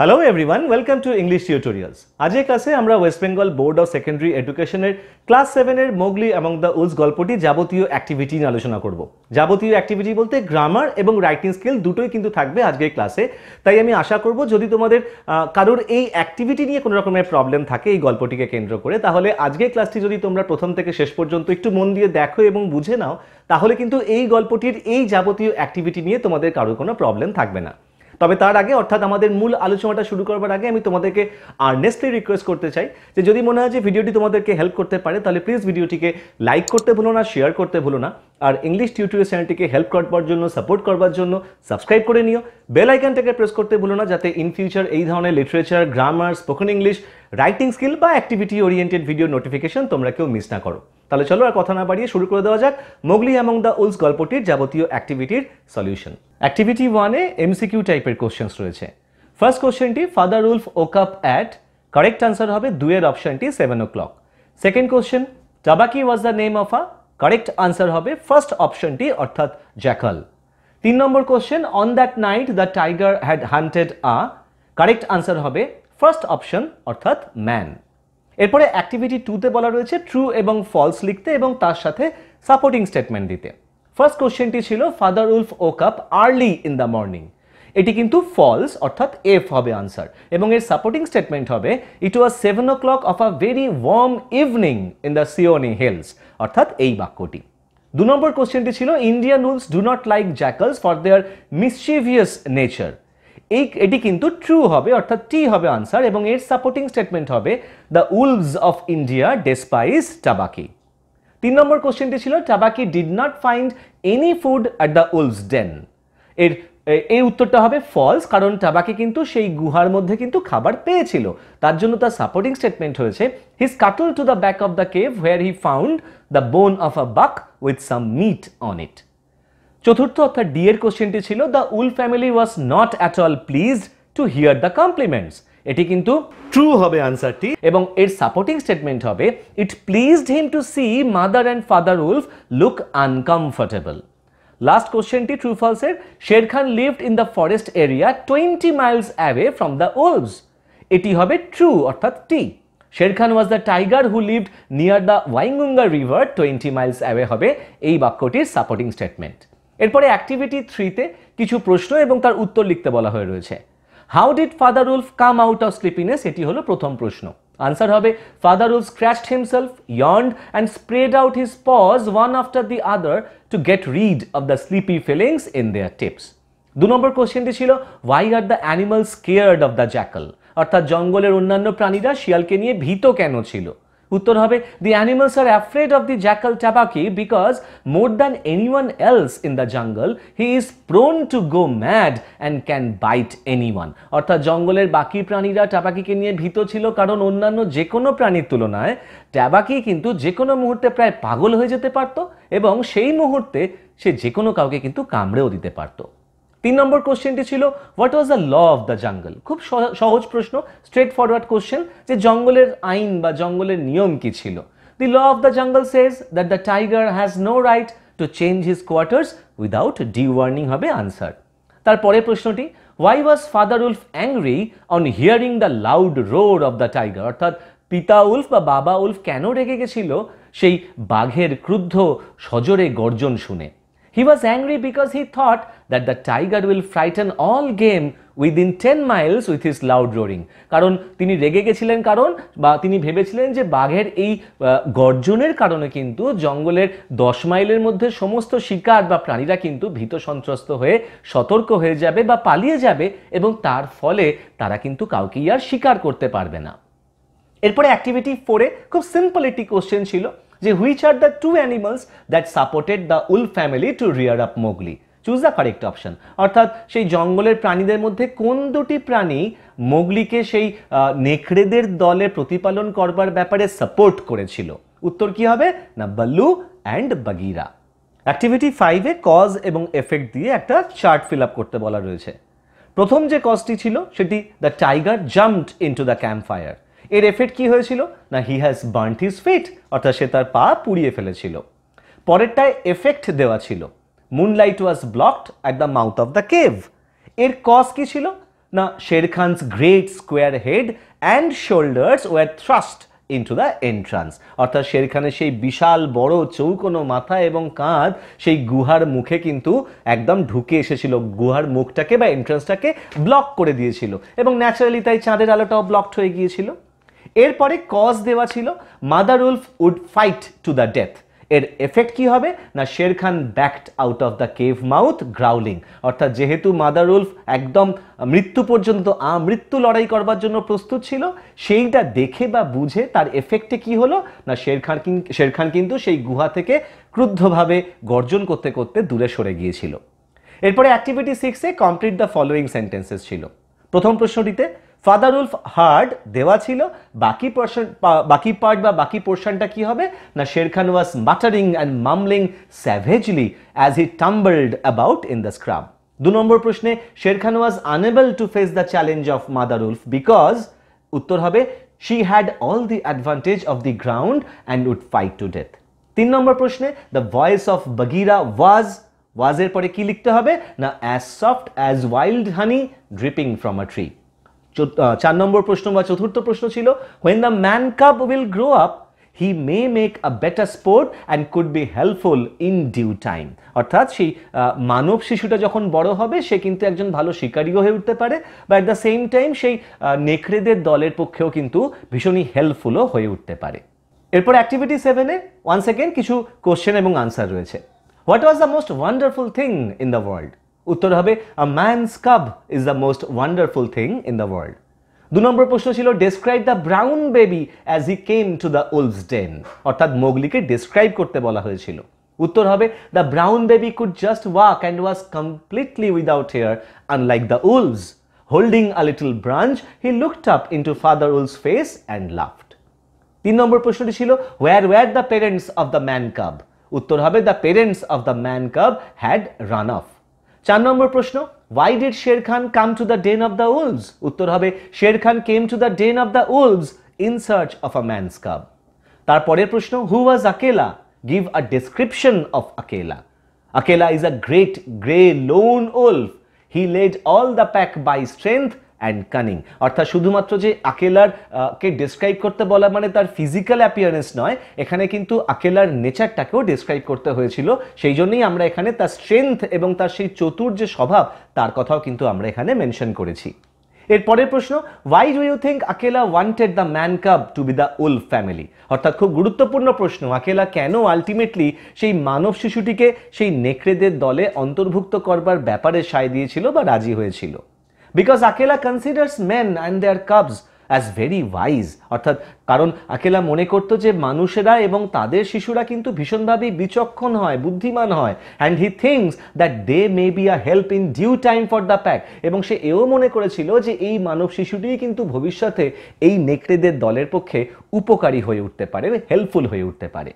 Hello everyone, welcome to English Tutorials. আজকের ক্লাসে আমরা West Bengal board of secondary এডুকেশনের ক্লাস 7 এর মোগলি অ্যামং দ্য উলস গল্পটি যাবতীয় অ্যাক্টিভিটি নিয়ে আলোচনা করব। যাবতীয় অ্যাক্টিভিটি বলতে গ্রামার এবং রাইটিং স্কিল দুটোই কিন্তু থাকবে আজকের ক্লাসে। তাই আমি আশা করব যদি তোমাদের কারোর এই অ্যাক্টিভিটি নিয়ে কোনো রকমের প্রবলেম থাকে এই গল্পটিকে কেন্দ্র করে, তাহলে আজকের ক্লাসটি যদি তোমরা প্রথম থেকে শেষ পর্যন্ত একটু মন দিয়ে দেখো এবং বুঝে নাও, তাহলে কিন্তু এই গল্পটির এই যাবতীয় অ্যাক্টিভিটি নিয়ে তোমাদের কারোর কোনো প্রবলেম থাকবে না। তবে তার আগে অর্থাৎ আমাদের মূল আলোচনাটা শুরু করবার আগে আমি তোমাদেরকে আর্নেস্টলি রিকোয়েস্ট করতে চাই যে যদি মনে হয় যে ভিডিওটি তোমাদেরকে হেল্প করতে পারে তাহলে প্লিজ ভিডিওটিকে লাইক করতে ভুলো না, শেয়ার করতে ভুলো না, আর ইংলিশ টিউটোরিয়াল চ্যানেলটিকে হেল্প করবার জন্য, সাপোর্ট করবার জন্য সাবস্ক্রাইব করে নিও। বেল আইকনটাকে প্রেস করতে ভুলো না যাতে ইন ফিউচার এই ধরনের literature, grammar, spoken English, writing skill বা অ্যাক্টিভিটি ওরিয়েন্টেড ভিডিও নোটিফিকেশন তোমরা কেউ মিস না করো। তাহলে চলো আর কথা না বাড়িয়ে শুরু করে দেওয়া যাক মোগলি অ্যামং দ্য উলস গল্পটির যাবতীয় অ্যাক্টিভিটির সলিউশন। অ্যাক্টিভিটি 1 এ এমসিকিউ টাইপের কোশ্চেন্স রয়েছে। ফার্স্ট কোশ্চেনটি father wolf woke up at, correct answer হবে 2 এর অপশনটি 7 o'clock। Second question Tabaqui was the name of a, correct answer হবে ফার্স্ট অপশনটি অর্থাৎ জ্যাকাল। 3 নম্বর question on that night the tiger had hunted a, correct answer হবে first option অর্থাৎ man. এরপরে অ্যাক্টিভিটি 2 তে বলা রয়েছে ট্রু এবং ফলস লিখতে এবং তার সাথে সাপোর্টিং স্টেটমেন্ট দিতে। ফার্স্ট কোশ্চেনটি ছিল father wolf woke up early in the morning, এটি কিন্তু ফলস অর্থাৎ এফ হবে আনসার, এবং এর সাপোর্টিং স্টেটমেন্ট হবে it was 7 o'clock of a very warm evening in the Seeonee hills, অর্থাৎ এই বাক্যটি। 2 নম্বর কোশ্চেনটি ছিল Indian wolves do not like jackals for their mischievous nature, এটি কিন্তু ট্রু হবে অর্থাৎ টি হবে আনসার, এবং এর সাপোর্টিং স্টেটমেন্ট হবে the wolves of India despise Tabaqui. 3 নম্বর কোশ্চেনটি ছিল Tabaqui did not find any food at the wolves den, এই উত্তরটা হবে ফলস, কারণ টাবাকি কিন্তু সেই গুহার মধ্যে কিন্তু খাবার পেয়েছিল, তার জন্য তার সাপোর্টিং স্টেটমেন্ট হয়েছে he scuttle to the back of the cave where he found the bone of a buck with some meat on it. চতুর্থ অর্থাৎ ডি এর কোশ্চেনটি ছিল the wolf family was not at all pleased to hear the compliments, এটি কিন্তু true হবে আনসারটি, এবং এর সাপোর্টিং স্টেটমেন্ট হবে it pleased him to see mother and father wolf look uncomfortable. Last কোশ্চেনটি ট্রু ফলসের Shere Khan lived in the forest area 20 miles away from the wolves, এটি হবে ট্রু অর্থাৎ T. Shere Khan was the tiger who lived near the Waingunga river 20 miles away হবে এই বাক্যটির supporting statement. এরপরে activity 3 তে কিছু প্রশ্ন এবং তার উত্তর লিখতে বলা হয়ে রয়েছে। How did Father Wolf come out of sleepiness, এটি হলো প্রথম প্রশ্ন। আনসার হবে Father Wolf scratched himself, yawned and spread out his paws one after the other to get rid of the sleepy feelings in their tips। 2 নম্বর কোশ্চেনটি ছিল why are the animals scared of the jackal, অর্থাৎ জঙ্গলের অন্যান্য প্রাণীরা শিয়ালকে নিয়ে ভীত কেন ছিল। উত্তর হবে the animals are afraid of the jackal Tabaki because more than anyone else in the jungle he is prone to go mad and can bite anyone, অর্থাৎ জঙ্গলের বাকি প্রাণীরা টাবাকিকে নিয়ে ভীত ছিল কারণ অন্যান্য যে কোনো প্রাণীর তুলনায় টাবাকি কিন্তু যে কোনো মুহূর্তে প্রায় পাগল হয়ে যেতে পারত এবং সেই মুহূর্তে সে যে কোনো কাউকে কিন্তু কামড়েও দিতে পারত। 3 নম্বর কোশ্চেনটি ছিল what was the law of the jungle, খুব সহজ প্রশ্ন, স্ট্রেট ফরওয়ার্ড কোশ্চেন, যে জঙ্গলের আইন বা জঙ্গলের নিয়ম কি ছিল। দি ল of the jungle says that the tiger has no right to change his quarters without due warning হবে আনসার। তারপরে প্রশ্নটি why was father wolf angry on hearing the loud roar of the tiger, অর্থাৎ পিতা Wolf বা বাবা Wolf কেন রেগে গেছিল সেই বাঘের ক্রুদ্ধ সজোরে গর্জন শুনে। He was angry because he thought that the tiger will frighten all game within 10 miles with his loud roaring, কারণ তিনি রেগে গেছিলেন কারণ বা তিনি ভেবেছিলেন যে বাঘের এই গর্জনের কারণে কিন্তু জঙ্গলের 10 মাইলের মধ্যে সমস্ত শিকার বা প্রাণীরা কিন্তু ভীত সন্ত্রস্ত হয়ে সতর্ক হয়ে যাবে বা পালিয়ে যাবে এবং তার ফলে তারা কিন্তু কাউকেই আর শিকার করতে পারবে না। এরপরে অ্যাক্টিভিটি 4 এ খুব সিম্পল একটি কোশ্চেন ছিল যে which are the 2 animals that supported the wolf family to rear up Mowgli, choose the correct option, অর্থাৎ সেই জঙ্গলের প্রাণীদের মধ্যে কোন দুটি প্রাণী মোগলিকে সেই নেকড়েদের দলে প্রতিপালন করবার ব্যাপারে সাপোর্ট করেছিল। উত্তর কি হবে না বাল্লু অ্যান্ড বাগিরা। অ্যাক্টিভিটি 5 এ কজ এবং এফেক্ট দিয়ে একটা চার্ট ফিল আপ করতে বলা রয়েছে। প্রথম যে কজটি ছিল সেটি the tiger jumped into the camp fire, এর এফেক্ট কি হয়েছিল না he has burned his fit, অর্থাৎ সে তার পা পুড়িয়ে ফেলেছিল। পরেরটায় এফেক্ট দেওয়া ছিল moonlight was blocked at the mouth of the cave, এর কজ কি ছিল না Shere Khan's great square head and shoulders were thrust into the entrance, অর্থাৎ শের খানের সেই বিশাল বড় চৌকোনো মাথা এবং কাঁধ সেই গুহার মুখে কিন্তু একদম ঢুকে এসেছিল, গুহার মুখটাকে বা এন্ট্রান্সটাকে ব্লক করে দিয়েছিল এবং ন্যাচারালি তাই চাঁদের আলোটাও ব্লকড হয়ে গিয়েছিল। এরপরে কজ দেওয়া ছিল mother wolf would fight to the death. এর এফেক্ট কি হবে না Shere Khan backed out of the cave mouth growling, অর্থাৎ যেহেতু মাদার উলফ একদম মৃত্যু পর্যন্ত মৃত্যু লড়াই করবার জন্য প্রস্তুত ছিল, সেইটা দেখে বা বুঝে তার এফেক্টে কি হলো না শের খান কিন্তু সেই গুহা থেকে ক্রুদ্ধভাবে গর্জন করতে করতে দূরে সরে গিয়েছিল। এরপরে অ্যাক্টিভিটি 6-এ কমপ্লিট দ্য ফলোয়িং সেন্টেন্সেস ছিল। প্রথম প্রশ্নটিতে ফাদার উলফ হার্ড দেওয়া ছিল, বাকি পার্ট বা বাকি পোর্শনটা কি হবে না Shere Khan was muttering and mumbling savagely as he tumbled about in the scrub. 2 নম্বর প্রশ্নে Shere Khan was unable to face the challenge of mother wolf because, উত্তর হবে she had all the advantage of the ground and would fight to death. 3 নম্বর প্রশ্নে the voice of Bagheera was এর পরে কি লিখতে হবে না as soft as wild honey dripping from a tree. 4 নম্বর প্রশ্ন বা চতুর্থ প্রশ্ন ছিল when the man cub will grow up he may make a better sport and could be helpful in due time, অর্থাৎ সেই মানব শিশুটা যখন বড় হবে সে কিন্তু একজন ভালো শিকারীও হয়ে উঠতে পারে বা এট দ্য সেম টাইম সেই নেকড়েদের দলের পক্ষেও কিন্তু ভীষণই হেল্পফুলও হয়ে উঠতে পারে। এরপর অ্যাক্টিভিটি 7-এ ওয়ান্স এগেন কিছু কোশ্চেন এবং আনসার রয়েছে। What was the most wonderful thing in the world? উত্তর হবে a man's cub is the most wonderful thing in the world. 2 নম্বর প্রশ্ন ছিল describe the brown baby as he came to the wolves den, অর্থাৎ মোগলিকে describe করতে বলা হয়েছিল। উত্তর হবে the brown baby could just walk and was completely without hair unlike the wolves. Holding a little branch he looked up into father wolves face and laughed. 3 নম্বর প্রশ্নটি ছিল where where the parents of the man cub? উত্তর হবে the parents of the man cub had run off. 4 নম্বর প্রশ্ন why did Sher Khan come to the den of the wolves? উত্তর হবে Sher Khan came to the den of the wolves in search of a man's cub. তারপরের প্রশ্ন who was Akela? Give a description of Akela. Akela is a great grey lone wolf. He led all the pack by strength and cunning, অর্থাৎ শুধুমাত্র যে আকেলার কে describe করতে বলা মানে তার physical appearance নয়, এখানে কিন্তু আকেলার নেচারটাকেও ডিসক্রাইব করতে হয়েছিল। সেই জন্যই আমরা এখানে তার স্ট্রেংথ এবং তার সেই চতুর যে স্বভাব তার কথাও কিন্তু আমরা এখানে মেনশন করেছি। এর পরের প্রশ্ন why do you think Akela wanted the man cub to be the wolf family? অর্থাৎ খুব গুরুত্বপূর্ণ প্রশ্ন, আকেলা কেন আলটিমেটলি সেই মানব শিশুটিকে সেই নেকড়েদের দলে অন্তর্ভুক্ত করবার ব্যাপারে সায় দিয়েছিল বা রাজি হয়েছিল? Because Akela considers men and their cubs as very wise, অর্থাৎ কারণ আকেলা মনে করতো যে মানুষেরা এবং তাদের শিশুরা কিন্তু ভীষণভাবে বিচক্ষণ হয়, বুদ্ধিমান হয়। And he thinks that they may be a help in due time for the pack, এবং সে এও মনে করেছিল যে এই মানব শিশুটিই কিন্তু ভবিষ্যতে এই নেকড়েদের দলের পক্ষে উপকারী হয়ে উঠতে পারে, হেল্পফুল হয়ে উঠতে পারে।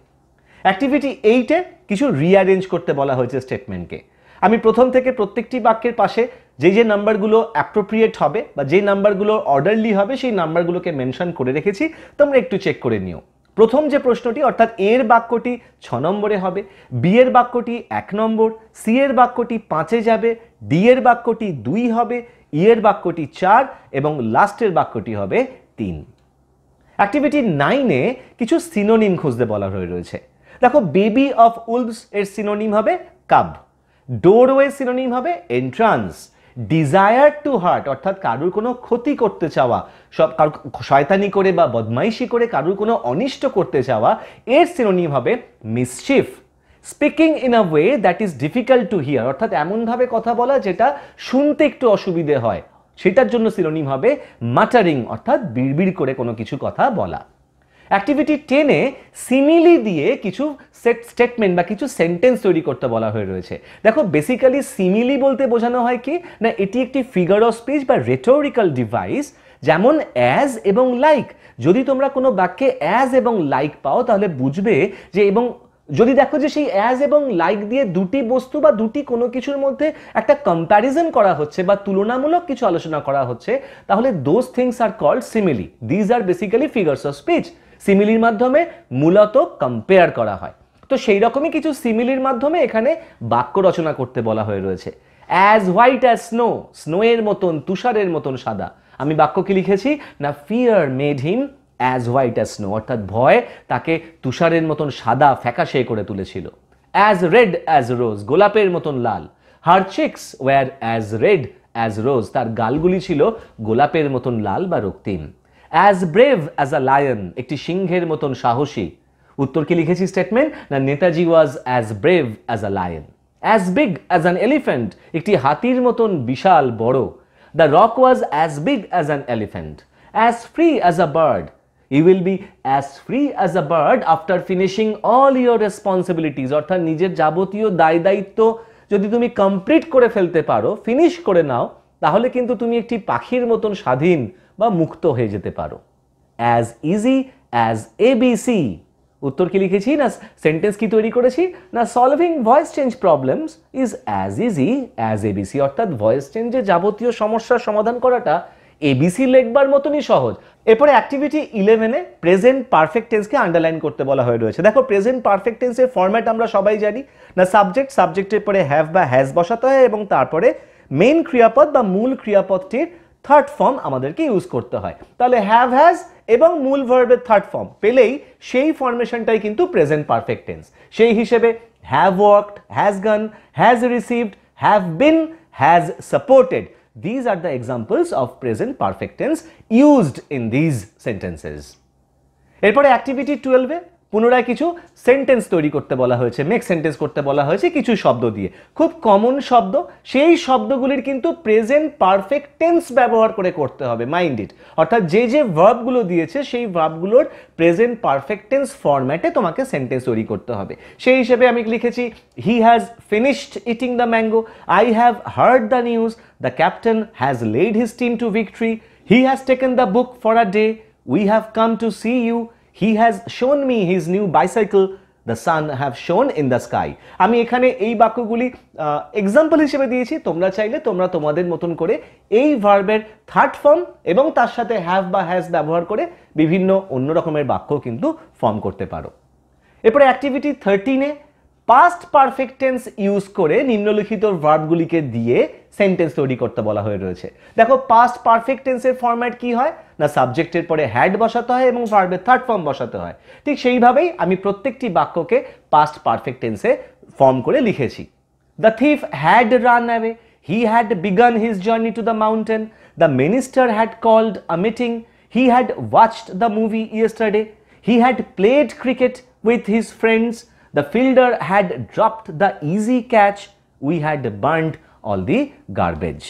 অ্যাক্টিভিটি 8-এ কিছু রিঅ্যারেঞ্জ করতে বলা হয়েছে স্টেটমেন্টকে। আমি প্রথম থেকে প্রত্যেকটি বাক্যের পাশে যে নাম্বারগুলো অ্যাপ্রোপ্রিয়েট হবে বা যে নাম্বারগুলো অর্ডারলি হবে সেই নাম্বারগুলোকে মেনশন করে রেখেছি, তোমরা একটু চেক করে নিও। প্রথম যে প্রশ্নটি অর্থাৎ এর বাক্যটি 6 নম্বরে হবে, বি এর বাক্যটি 1 নম্বর, সি এর বাক্যটি 5-এ যাবে, ডি এর বাক্যটি 2 হবে, ই এর বাক্যটি 4 এবং লাস্টের বাক্যটি হবে 3। অ্যাক্টিভিটি 9-এ কিছু সিনোনিম খুঁজতে বলা হয়ে রয়েছে। দেখো বেবি অফ উলভস এর সিনোনিম হবে কাব, ডোরওয়ে সিনোনিম হবে এন্ট্রান্স, ডিজায়ার টু হার্ট অর্থাৎ কারুর কোনো ক্ষতি করতে চাওয়া, সব শয়তানি করে বা বদমাইশি করে কারুর কোনো অনিষ্ট করতে চাওয়া, এর সিনোনিম হবে mischief. Speaking in a way that is difficult to here অর্থাৎ এমনভাবে কথা বলা যেটা শুনতে একটু অসুবিধে হয়, সেটার জন্য সিনোনিম হবে মাটারিং অর্থাৎ বিড়বিড় করে কোনো কিছু কথা বলা। অ্যাক্টিভিটি 10-এ সিমিলি দিয়ে কিছু স্টেটমেন্ট বা কিছু সেন্টেন্স তৈরি করতে বলা হয়ে রয়েছে। দেখো বেসিক্যালি সিমিলি বলতে বোঝানো হয় কি না এটি একটি ফিগার অফ স্পিচ বা রেটোরিক্যাল ডিভাইস, যেমন অ্যাজ এবং লাইক। যদি তোমরা কোনো বাক্যে অ্যাজ এবং লাইক পাও তাহলে বুঝবে যে, এবং যদি দেখো যে সেই অ্যাজ এবং লাইক দিয়ে দুটি বস্তু বা দুটি কোনো কিছুর মধ্যে একটা কম্প্যারিজন করা হচ্ছে বা তুলনামূলক কিছু আলোচনা করা হচ্ছে, তাহলে those things are called simile. These are basically figures of speech. সিমিলির মাধ্যমে মূলত কম্পেয়ার করা হয়। তো সেই রকমই কিছু সিমিলির মাধ্যমে এখানে বাক্য রচনা করতে বলা হয়ে রয়েছে। অ্যাজ হোয়াইট অ্যাজ স্নো, স্নোয়ের মতন, তুষারের মতন সাদা। আমি বাক্য কি লিখেছি না, fear made him as white as snow, অর্থাৎ ভয় তাকে তুষারের মতন সাদা ফ্যাকাশে করে তুলেছিল। অ্যাজ রেড অ্যাজ রোজ, গোলাপের মতন লাল। Her cheeks were as red as rose, তার গালগুলি ছিল গোলাপের মতন লাল বা রক্তিম। As brave as a lion, একটি সিংহের মতন সাহসী। উত্তর কি লিখেছি স্টেটমেন্ট না, Netaji was as brave as a lion. As big as an elephant, একটি হাতির মতন বিশাল বড়। The rock was as big as an elephant. As free as a bird, you will be as free as a bird after finishing all your responsibilities, অর্থাৎ নিজের যাবতীয় দায় দায়িত্ব যদি তুমি কমপ্লিট করে ফেলতে পারো, ফিনিশ করে নাও, তাহলে কিন্তু তুমি একটি পাখির মতন স্বাধীন বা মুক্ত হয়ে যেতে পারো। অ্যাজ ইজি অ্যাজ এবিসি, উত্তর কি লিখেছি না, সেন্টেন্স কি তৈরি করেছি না, solving voice change problems is as easy as ABC, অর্থাৎ ভয়েস চেঞ্জের যাবতীয় সমস্যার সমাধান করাটা এবিসি লেখবার মতনই সহজ। এরপরে অ্যাক্টিভিটি 11-এ প্রেজেন্ট পারফেক্ট টেন্সকে আন্ডারলাইন করতে বলা হয়ে রয়েছে। দেখো প্রেজেন্ট পারফেক্ট টেন্সের ফরম্যাট আমরা সবাই জানি না, সাবজেক্ট, সাবজেক্টের পরে হ্যাভ বা হ্যাজ বসাতে হয় এবং তারপরে মেইন ক্রিয়াপদ বা মূল ক্রিয়াপদটির থার্ড ফর্ম আমাদেরকে ইউজ করতে হয়। তাহলে হ্যাভ হ্যাজ এবং মূল ভার্বের থার্ড ফর্ম পেলেই সেই ফরমেশনটাই কিন্তু প্রেজেন্ট পারফেক্ট টেন্স। সেই হিসেবে have worked, has gone, has received, have been, has supported, these are the examples of present perfect tense used in these sentences. এরপরে অ্যাক্টিভিটি 12-এ পুনরায় কিছু সেন্টেন্স তৈরি করতে বলা হয়েছে, মেক সেন্টেন্স করতে বলা হয়েছে কিছু শব্দ দিয়ে, খুব কমন শব্দ, সেই শব্দগুলির কিন্তু প্রেজেন্ট পারফেক্ট টেন্স ব্যবহার করে করতে হবে, মাইন্ড ইট। অর্থাৎ যে যে ভার্বগুলো দিয়েছে সেই ভার্বগুলোর প্রেজেন্ট পারফেক্ট টেন্স ফরম্যাটে তোমাকে সেন্টেন্স তৈরি করতে হবে। সেই হিসেবে আমি লিখেছি he has finished eating the mango, I have heard the news, the captain has led his team to victory, he has taken the book for a day, we have come to see you, he has shown me his new bicycle, the sun have shone in the sky. আমি এখানে এই বাক্যগুলি example হিসেবে দিয়েছি, তোমরা চাইলে তোমরা তোমাদের মতন করে এই ভার্বের থার্ড ফর্ম এবং তার সাথে হ্যাভ বা হ্যাজ ব্যবহার করে বিভিন্ন অন্য রকমের বাক্য কিন্তু ফর্ম করতে পারো। এরপরে অ্যাক্টিভিটি 13-এ পাস্ট পারফেক্ট টেন্স ইউজ করে নিম্নলিখিত ভার্বগুলিকে দিয়ে সেন্টেন্স তৈরি করতে বলা হয়ে রয়েছে। দেখো পাস্ট পারফেক্ট টেন্সের ফরম্যাট কি হয় না, সাবজেক্টের পরে হ্যাড বসাতে হয় এবং ভার্বের থার্ড ফর্ম বসাতে হয়। ঠিক সেইভাবেই আমি প্রত্যেকটি বাক্যকে পাস্ট পারফেক্ট টেন্সে ফর্ম করে লিখেছি। The thief had run away, he had began his journey to the mountain, the minister had called a meeting, he had watched the movie yesterday, he had played cricket with his friends, the fielder had dropped the easy catch, we had burned all the garbage.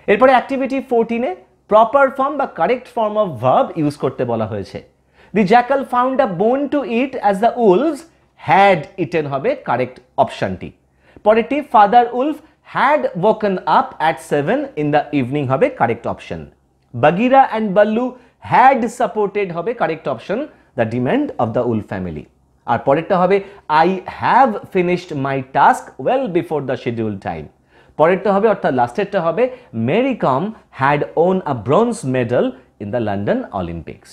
এরপরে activity 14-এ proper form বা correct form of verb use করতে বলা হয়েছে। The jackal found a bone to eat as the wolves had eaten হবে correct অপশনটি। পরেরটি father wolf had woken up at 7 in the evening হবে correct option. Bagheera and Baloo had supported হবে correct option, the demand of the wolf family. আর পরেরটা হবে I have finished my task well before the schedule time. পরেরটা হবে অর্থাৎ লাস্টেরটা হবে Mary Kom had won a bronze medal in the London Olympics.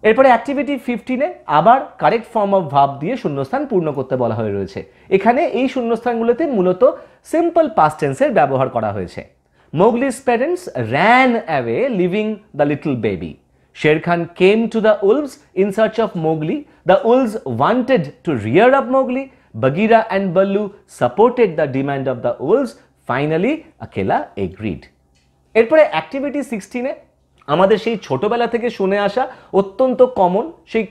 এরপরে অ্যাক্টিভিটি 15-এ আবার কারেক্ট ফর্ম অফ ভার্ব দিয়ে শূন্যস্থান পূর্ণ করতে বলা হয়ে রয়েছে। এখানে এই শূন্যস্থানগুলোতে মূলত সিম্পল পাস্ট টেন্সের ব্যবহার করা হয়েছে। Mowgli's parents ran away leaving the little baby, Sher Khan came to the wolves in search of Mowgli. The wolves wanted to rear up Mowgli. Bagheera and Ballu supported the demand of the wolves. Finally, Akela agreed. এরপরে activity 16-এ আমাদের সেই ছোটবেলা থেকে শুনে আসা অত্যন্ত common, সেই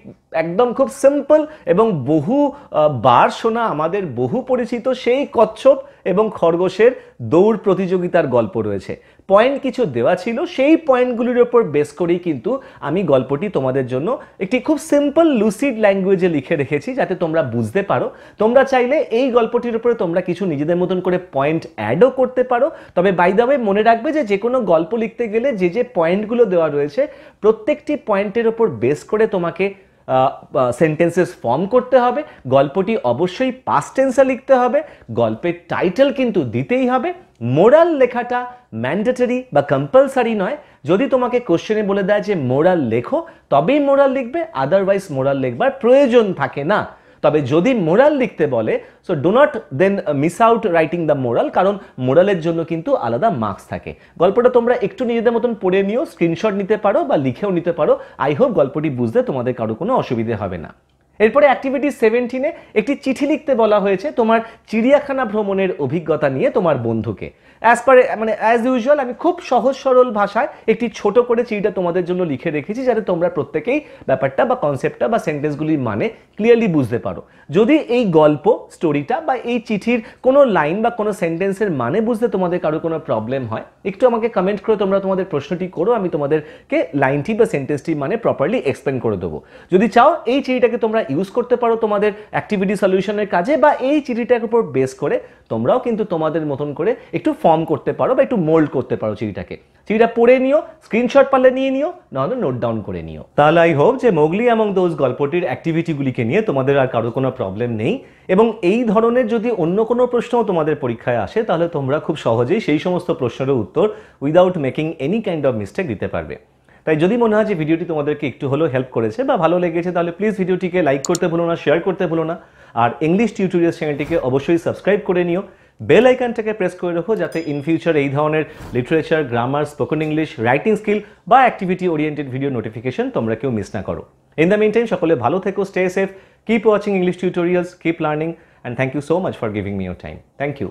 একদম খুব সিম্পল এবং বহু বার শোনা আমাদের বহু পরিচিত সেই কচ্ছপ এবং খরগোশের দৌড় প্রতিযোগিতার গল্প রয়েছে। পয়েন্ট কিছু দেওয়া ছিল, সেই পয়েন্টগুলির ওপর বেস করেই কিন্তু আমি গল্পটি তোমাদের জন্য একটি খুব সিম্পল লুসিড ল্যাঙ্গুয়েজে লিখে রেখেছি যাতে তোমরা বুঝতে পারো। তোমরা চাইলে এই গল্পটির উপরে তোমরা কিছু নিজেদের মতন করে পয়েন্ট অ্যাডও করতে পারো। তবে বাই দ্য ওয়ে মনে রাখবে যে কোনো গল্প লিখতে গেলে যে যে পয়েন্টগুলো দেওয়া রয়েছে প্রত্যেকটি পয়েন্টের ওপর বেস করে তোমাকে সেন্টেন্সেস ফর্ম করতে হবে। গল্পটি অবশ্যই পাস্ট টেন্সে লিখতে হবে, গল্পের টাইটেল কিন্তু দিতেই হবে। মোরাল লেখাটা ম্যান্ডেটরি বা কম্পালসারি নয়। যদি তোমাকে কোশ্চেনে বলে দেয় যে মোরাল লেখো তবেই মোরাল লিখবে, আদারওয়াইজ মোরাল লিখবার প্রয়োজন থাকে না। তবে যদি মোরাল লিখতে বলে so do not then miss out writing the moral, কারণ মোরালের জন্য কিন্তু আলাদা মার্কস থাকে। গল্পটা তোমরা একটু নিজেদের মতন পড়ে নিও, স্ক্রিনশট নিতে পারো বা লিখেও নিতে পারো। আই হোপ গল্পটি বুঝতে তোমাদের কারো কোনো অসুবিধে হবে না। এরপরে অ্যাক্টিভিটি 17-এ একটি চিঠি লিখতে বলা হয়েছে তোমার চিড়িয়াখানা ভ্রমণের অভিজ্ঞতা নিয়ে তোমার বন্ধুকে। অ্যাজ ইউজুয়াল আমি খুব সহজ সরল ভাষায় একটি ছোট করে চিঠিটা তোমাদের জন্য লিখে রেখেছি, যাতে তোমরা প্রত্যেকেই ব্যাপারটা বা কনসেপ্টটা বা সেন্টেন্সগুলির মানে ক্লিয়ারলি বুঝতে পারো। যদি এই গল্প স্টোরিটা বা এই চিঠির কোনো লাইন বা কোনো সেন্টেন্সের মানে বুঝতে তোমাদের কারো কোনো প্রবলেম হয়, একটু আমাকে কমেন্ট করে তোমরা তোমাদের প্রশ্নটি করো, আমি তোমাদেরকে লাইনটি বা সেন্টেন্সটি মানে প্রপারলি এক্সপ্লেন করে দেবো। যদি চাও এই চিঠিটাকে তোমরা ইউজ করতে পারো তোমাদের অ্যাক্টিভিটি সলিউশনের কাজে, বা এই চিঠিটার উপর বেস করে তোমরাও কিন্তু তোমাদের মতন করে একটু ফর্ম করতে পারো বা একটু মোল্ড করতে পারো চিঠিটাকে। চিঠিটা পড়ে নিও, স্ক্রিনশট পারলে নিয়ে নিও, নাহলে নোট ডাউন করে নিও। তাহলে আই হোপ যে মোগলি অ্যামং দোজ গল্পটির অ্যাক্টিভিটিগুলিকে নিয়ে তোমাদের আর কারো কোনো প্রবলেম নেই, এবং এই ধরনের যদি অন্য কোনো প্রশ্নও তোমাদের পরীক্ষায় আসে তাহলে তোমরা খুব সহজেই সেই সমস্ত প্রশ্নের উত্তর without making any kind of mistake দিতে পারবে। তাই যদি মনে হয় যে ভিডিওটি তোমাদেরকে একটু হলেও হেল্প করেছে বা ভালো লেগেছে, তাহলে প্লিজ ভিডিওটিকে লাইক করতে ভুলো না, শেয়ার করতে ভুলো না, আর ইংলিশ টিউটোরিয়ালস চ্যানেলটিকে অবশ্যই সাবস্ক্রাইব করে নিও। বেল আইকনটাকে প্রেস করে রাখো, যাতে ইন ফিউচার এই ধরনের literature, grammar, spoken English, writing skill বা অ্যাক্টিভিটি ওরিয়েন্টেড ভিডিও নোটিফিকেশন তোমরা কেউ মিস না করো। ইন দ্য মিন টাইম সকলে ভালো থেকো, stay safe, keep watching English tutorials, keep learning, and thank you so much for giving me your time. Thank you.